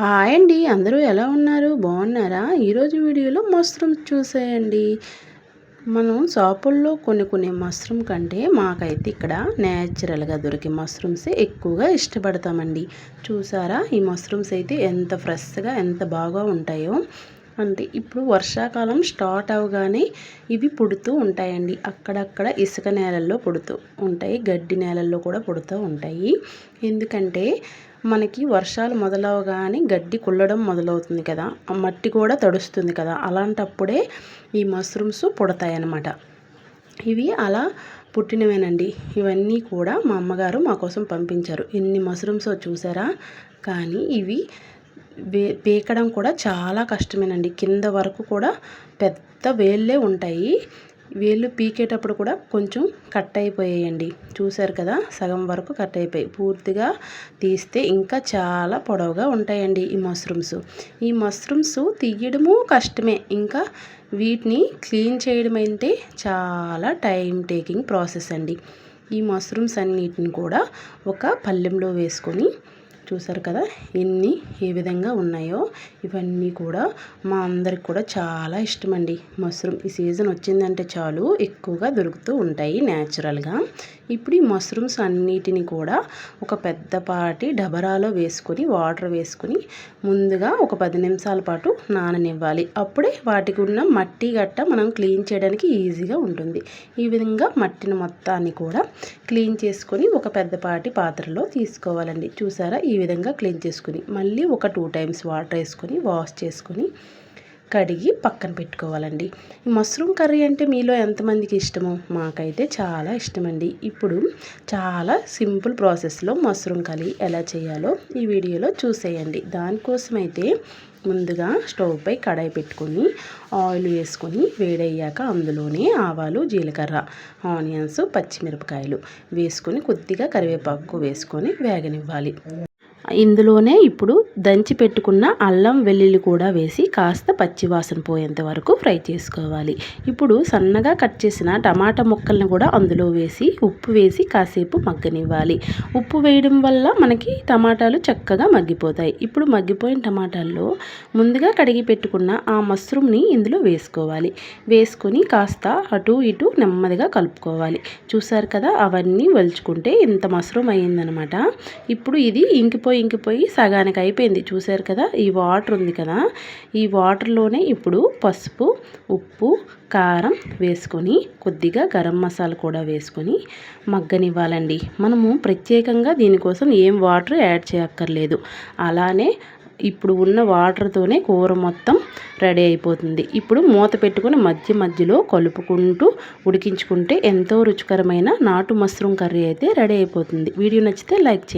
Hi అండి. అందరూ ఎలా ఉన్నారు? బాగున్నారా? ఈరోజు వీడియోలో మష్రూమ్స్ చూసేయండి. మనం షాపుల్లో కొనుక్కునే మష్రూమ్ కంటే మాకైతే ఇక్కడ నేచురల్గా దొరికే మష్రూమ్సే ఎక్కువగా ఇష్టపడతామండి. చూసారా ఈ మష్రూమ్స్ అయితే ఎంత ఫ్రెష్గా ఎంత బాగా ఉంటాయో. అంటే ఇప్పుడు వర్షాకాలం స్టార్ట్ అవగానే ఇవి పుడుతూ ఉంటాయండి. అక్కడక్కడ ఇసుక నేలల్లో పుడుతూ ఉంటాయి, గడ్డి నేలల్లో కూడా పుడుతూ ఉంటాయి. ఎందుకంటే మనకి వర్షాలు మొదలవగానే గడ్డి కుళ్ళడం మొదలవుతుంది కదా, ఆ మట్టి కూడా తడుస్తుంది కదా, అలాంటప్పుడే ఈ మష్రూమ్స్ పుడతాయన్నమాట. ఇవి అలా పుట్టినవేనండి. ఇవన్నీ కూడా మా అమ్మగారు మా కోసం పంపించారు. ఎన్ని మష్రూమ్స్ చూసారా. కానీ ఇవి పీకడం కూడా చాలా కష్టమేనండి. కింద వరకు కూడా పెద్ద వేళ్ళే ఉంటాయి. వేళ్ళు పీకేటప్పుడు కూడా కొంచెం కట్ అయిపోయాయండి. చూసారు కదా, సగం వరకు కట్ అయిపోయి పూర్తిగా తీస్తే ఇంకా చాలా పొడవుగా ఉంటాయండి ఈ మష్రూమ్స్. ఈ మష్రూమ్స్ తీయడము కష్టమే, ఇంకా వీటిని క్లీన్ చేయడం అంటే చాలా టైం టేకింగ్ ప్రాసెస్ అండి. ఈ మష్రూమ్స్ అన్నిటిని కూడా ఒక పళ్ళెంలో వేసుకొని చూసారు కదా ఎన్ని ఏ విధంగా ఉన్నాయో. ఇవన్నీ కూడా మా అందరికి కూడా చాలా ఇష్టమండి మష్రూమ్. ఈ సీజన్ వచ్చిందంటే చాలు ఎక్కువగా దొరుకుతూ ఉంటాయి న్యాచురల్గా. ఇప్పుడు ఈ మష్రూమ్స్ అన్నిటిని కూడా ఒక పెద్దపాటి డబరాలో వేసుకొని వాటర్ వేసుకొని ముందుగా ఒక 10 నిమిషాల పాటు నాననివ్వాలి. అప్పుడే వాటికి ఉన్న మట్టి గట్ట మనం క్లీన్ చేయడానికి ఈజీగా ఉంటుంది. ఈ విధంగా మట్టిని మొత్తాన్ని కూడా క్లీన్ చేసుకొని ఒక పెద్దపాటి పాత్రలో తీసుకోవాలండి. చూసారా ఈ విధంగా క్లీన్ చేసుకుని మళ్ళీ ఒక 2 టైమ్స్ వాటర్ వేసుకొని వాష్ చేసుకొని కడిగి పక్కన పెట్టుకోవాలండి. ఈ మష్రూమ్ కర్రీ అంటే మీలో ఎంతమందికి ఇష్టమో, మాకైతే చాలా ఇష్టమండి. ఇప్పుడు చాలా సింపుల్ ప్రాసెస్లో మష్రూమ్ కర్రీ ఎలా చేయాలో ఈ వీడియోలో చూసేయండి. దానికోసమైతే ముందుగా స్టవ్ పై కడాయి పెట్టుకొని ఆయిల్ వేసుకొని వేడయ్యాక అందులోనే ఆవాలు, జీలకర్ర, ఆనియన్స్, పచ్చిమిరపకాయలు వేసుకొని కొద్దిగా కరివేపాకు వేసుకొని వేగనివ్వాలి. ఇందులోనే ఇప్పుడు దంచి పెట్టుకున్న అల్లం వెల్లుల్లి కూడా వేసి కాస్త పచ్చివాసన పోయేంత వరకు ఫ్రై చేసుకోవాలి. ఇప్పుడు సన్నగా కట్ చేసిన టమాటా ముక్కల్ని కూడా అందులో వేసి ఉప్పు వేసి కాసేపు మగ్గనివ్వాలి. ఉప్పు వేయడం వల్ల మనకి టమాటాలు చక్కగా మగ్గిపోతాయి. ఇప్పుడు మగ్గిపోయిన టమాటాల్లో ముందుగా కడిగి పెట్టుకున్న ఆ మష్రూమ్ని ఇందులో వేసుకోవాలి. వేసుకొని కాస్త అటు ఇటు నెమ్మదిగా కలుపుకోవాలి. చూసారు కదా అవన్నీ వలుచుకుంటే ఇంత మష్రూమ్ అయ్యిందనమాట. ఇప్పుడు ఇది ఇంకిపోయి సగానికి అయిపోయింది. చూసారు కదా ఈ వాటర్ ఉంది కదా, ఈ వాటర్లోనే ఇప్పుడు పసుపు, ఉప్పు, కారం వేసుకొని కొద్దిగా గరం మసాలా కూడా వేసుకొని మగ్గనివ్వాలండి. మనము ప్రత్యేకంగా దీనికోసం ఏం వాటర్ యాడ్ చేయక్కర్లేదు. అలానే ఇప్పుడు ఉన్న వాటర్తోనే కూర మొత్తం రెడీ అయిపోతుంది. ఇప్పుడు మూత పెట్టుకొని మధ్యలో కలుపుకుంటూ ఉడికించుకుంటే ఎంతో రుచికరమైన నాటు మష్రూమ్ కర్రీ అయితే రెడీ అయిపోతుంది. వీడియో నచ్చితే లైక్ చేయండి.